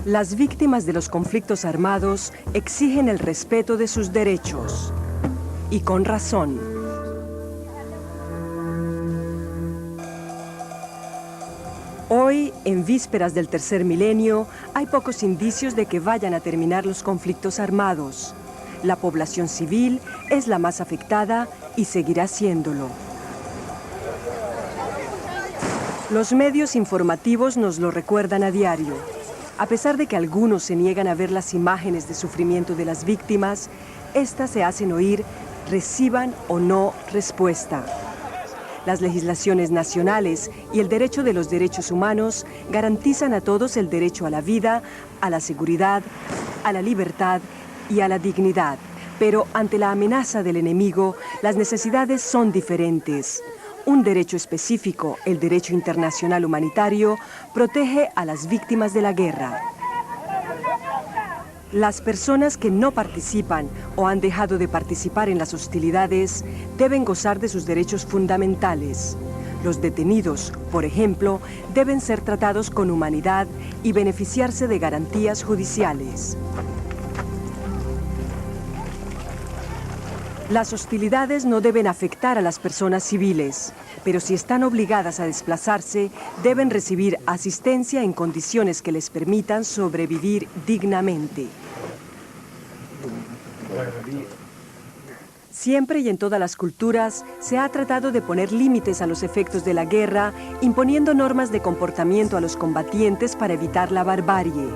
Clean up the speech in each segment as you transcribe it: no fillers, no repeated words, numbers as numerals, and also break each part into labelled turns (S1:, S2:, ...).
S1: Las víctimas de los conflictos armados exigen el respeto de sus derechos. Y con razón. Hoy, en vísperas del tercer milenio, hay pocos indicios de que vayan a terminar los conflictos armados. La población civil es la más afectada y seguirá siéndolo. Los medios informativos nos lo recuerdan a diario. A pesar de que algunos se niegan a ver las imágenes de sufrimiento de las víctimas, estas se hacen oír, reciban o no respuesta. Las legislaciones nacionales y el derecho de los derechos humanos garantizan a todos el derecho a la vida, a la seguridad, a la libertad y a la dignidad. Pero ante la amenaza del enemigo, las necesidades son diferentes. Un derecho específico, el derecho internacional humanitario, protege a las víctimas de la guerra. Las personas que no participan o han dejado de participar en las hostilidades deben gozar de sus derechos fundamentales. Los detenidos, por ejemplo, deben ser tratados con humanidad y beneficiarse de garantías judiciales. Las hostilidades no deben afectar a las personas civiles, pero si están obligadas a desplazarse, deben recibir asistencia en condiciones que les permitan sobrevivir dignamente. Siempre y en todas las culturas se ha tratado de poner límites a los efectos de la guerra, imponiendo normas de comportamiento a los combatientes para evitar la barbarie.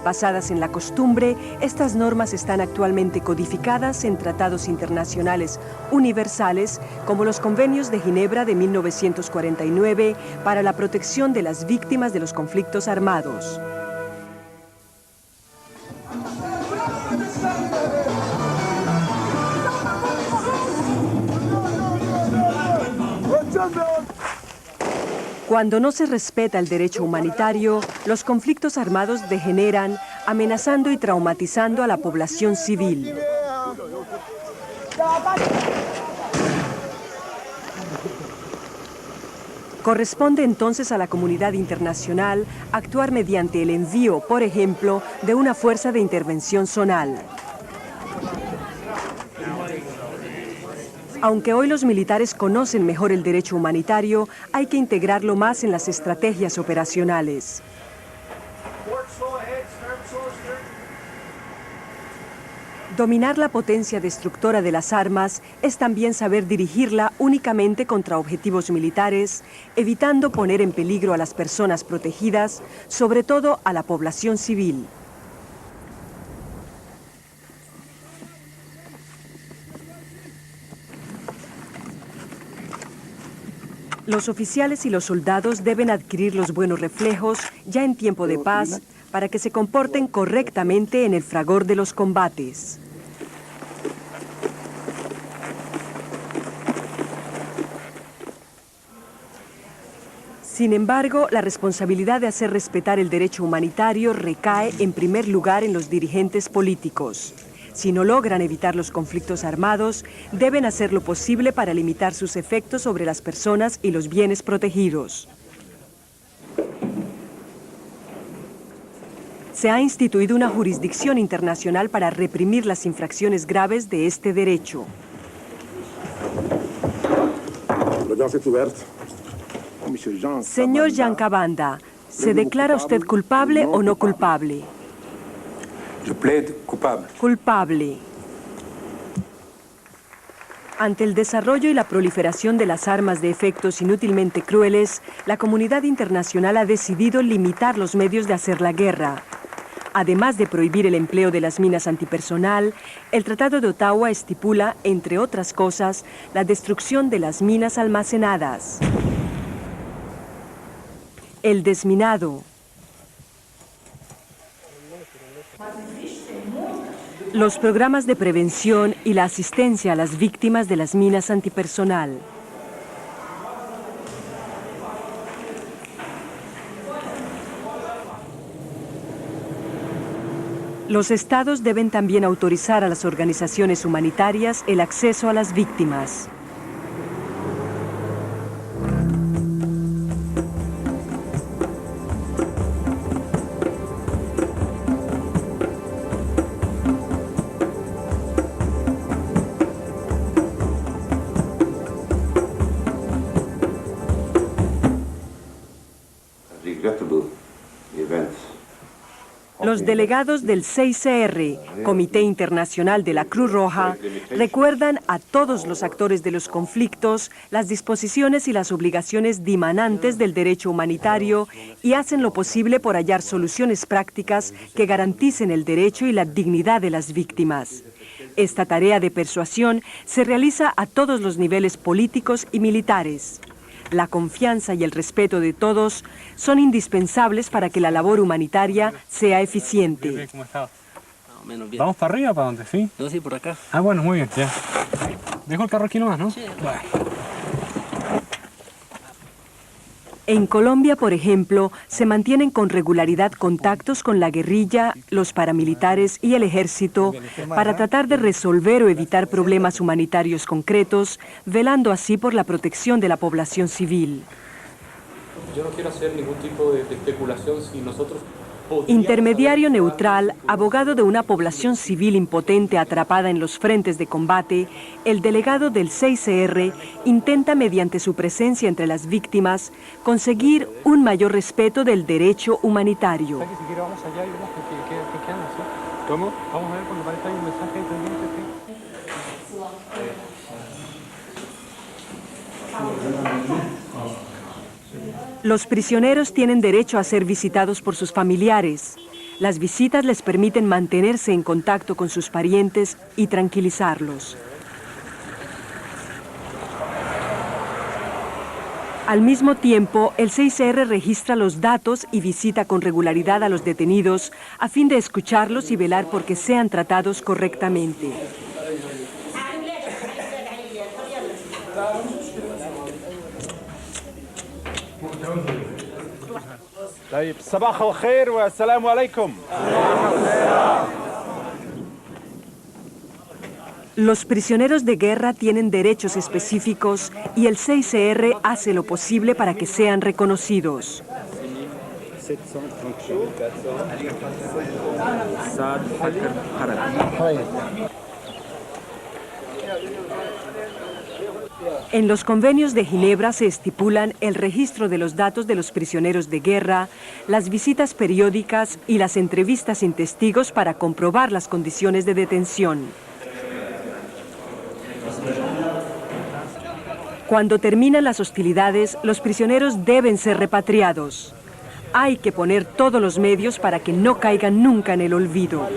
S1: Basadas en la costumbre, estas normas están actualmente codificadas en tratados internacionales universales como los Convenios de Ginebra de 1949 para la protección de las víctimas de los conflictos armados. Cuando no se respeta el derecho humanitario, los conflictos armados degeneran, amenazando y traumatizando a la población civil. Corresponde entonces a la comunidad internacional actuar mediante el envío, por ejemplo, de una fuerza de intervención zonal. Aunque hoy los militares conocen mejor el derecho humanitario, hay que integrarlo más en las estrategias operacionales. Dominar la potencia destructora de las armas es también saber dirigirla únicamente contra objetivos militares, evitando poner en peligro a las personas protegidas, sobre todo a la población civil. Los oficiales y los soldados deben adquirir los buenos reflejos ya en tiempo de paz para que se comporten correctamente en el fragor de los combates. Sin embargo, la responsabilidad de hacer respetar el derecho humanitario recae en primer lugar en los dirigentes políticos. Si no logran evitar los conflictos armados, deben hacer lo posible para limitar sus efectos sobre las personas y los bienes protegidos. Se ha instituido una jurisdicción internacional para reprimir las infracciones graves de este derecho. Señor Jean Cabanda, ¿se declara usted culpable o no culpable?
S2: Je plaide coupable.
S1: Culpable. Ante el desarrollo y la proliferación de las armas de efectos inútilmente crueles, la comunidad internacional ha decidido limitar los medios de hacer la guerra. Además de prohibir el empleo de las minas antipersonal, el Tratado de Ottawa estipula, entre otras cosas, la destrucción de las minas almacenadas. El desminado. Los programas de prevención y la asistencia a las víctimas de las minas antipersonal. Los estados deben también autorizar a las organizaciones humanitarias el acceso a las víctimas. Los delegados del 6CR, Comité Internacional de la Cruz Roja, recuerdan a todos los actores de los conflictos las disposiciones y las obligaciones dimanantes del derecho humanitario y hacen lo posible por hallar soluciones prácticas que garanticen el derecho y la dignidad de las víctimas. Esta tarea de persuasión se realiza a todos los niveles políticos y militares. La confianza y el respeto de todos son indispensables para que la labor humanitaria sea eficiente.
S3: ¿Cómo está?
S4: Menos bien.
S3: ¿Vamos para arriba, para dónde? ¿Sí?
S4: No, sí, por acá.
S3: Ah, bueno, muy bien, ya. Dejo el carro aquí nomás, ¿no?
S4: Sí.
S3: Bueno.
S1: En Colombia, por ejemplo, se mantienen con regularidad contactos con la guerrilla, los paramilitares y el ejército para tratar de resolver o evitar problemas humanitarios concretos, velando así por la protección de la población civil.
S5: Yo no quiero hacer ningún tipo de especulación si nosotros...
S1: Intermediario neutral, abogado de una población civil impotente atrapada en los frentes de combate, el delegado del 6CR intenta, mediante su presencia entre las víctimas, conseguir un mayor respeto del derecho humanitario.
S3: Si quiere vamos allá y vemos qué anda, ¿sí? ¿Cómo? Vamos a ver cuando parezca hay un mensaje pendiente,
S1: Los prisioneros tienen derecho a ser visitados por sus familiares. Las visitas les permiten mantenerse en contacto con sus parientes y tranquilizarlos. Al mismo tiempo, el 6CR registra los datos y visita con regularidad a los detenidos a fin de escucharlos y velar por que sean tratados correctamente.
S6: صباح الخير والسلام عليكم.
S1: Los prisioneros de guerra tienen derechos específicos y el 6CR hace lo posible para que sean reconocidos. En los convenios de Ginebra se estipulan el registro de los datos de los prisioneros de guerra, las visitas periódicas y las entrevistas sin testigos para comprobar las condiciones de detención. Cuando terminan las hostilidades, los prisioneros deben ser repatriados. Hay que poner todos los medios para que no caigan nunca en el olvido.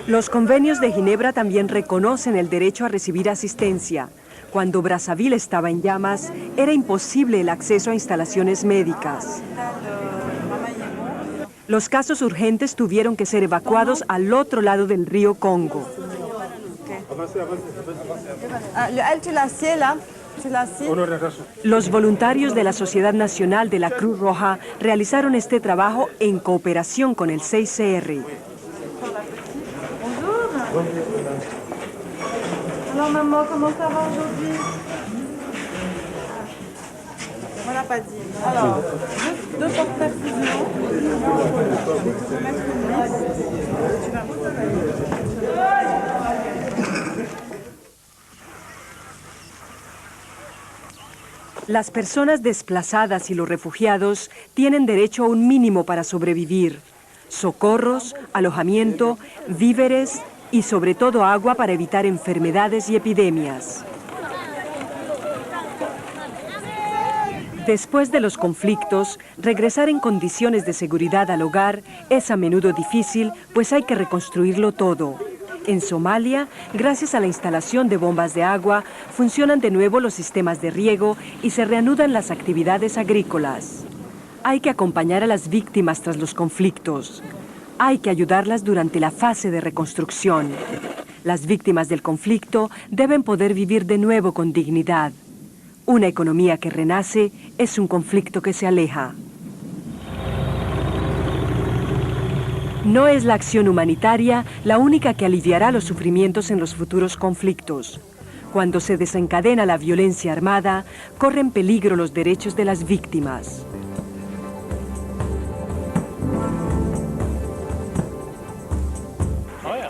S1: Los convenios de Ginebra también reconocen el derecho a recibir asistencia. Cuando Brazzaville estaba en llamas, era imposible el acceso a instalaciones médicas. Los casos urgentes tuvieron que ser evacuados al otro lado del río Congo. Los voluntarios de la Sociedad Nacional de la Cruz Roja realizaron este trabajo en cooperación con el 6CR.
S7: Alors maman, comment ça va aujourd'hui? On l'a pas dit. Alors, deux porte-perfusion.
S1: Las personas desplazadas y los refugiados tienen derecho a un mínimo para sobrevivir: socorros, alojamiento, víveres y sobre todo agua para evitar enfermedades y epidemias. Después de los conflictos, regresar en condiciones de seguridad al hogar es a menudo difícil, pues hay que reconstruirlo todo. En Somalia, gracias a la instalación de bombas de agua, funcionan de nuevo los sistemas de riego y se reanudan las actividades agrícolas. Hay que acompañar a las víctimas tras los conflictos. Hay que ayudarlas durante la fase de reconstrucción. Las víctimas del conflicto deben poder vivir de nuevo con dignidad. Una economía que renace es un conflicto que se aleja. No es la acción humanitaria la única que aliviará los sufrimientos en los futuros conflictos. Cuando se desencadena la violencia armada, corren peligro los derechos de las víctimas.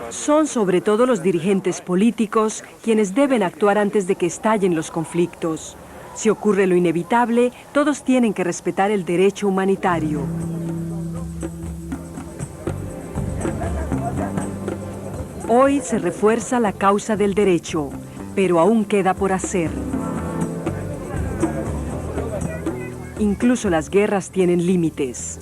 S1: Son sobre todo los dirigentes políticos quienes deben actuar antes de que estallen los conflictos. Si ocurre lo inevitable, todos tienen que respetar el derecho humanitario. Hoy se refuerza la causa del derecho, pero aún queda por hacer. Incluso las guerras tienen límites.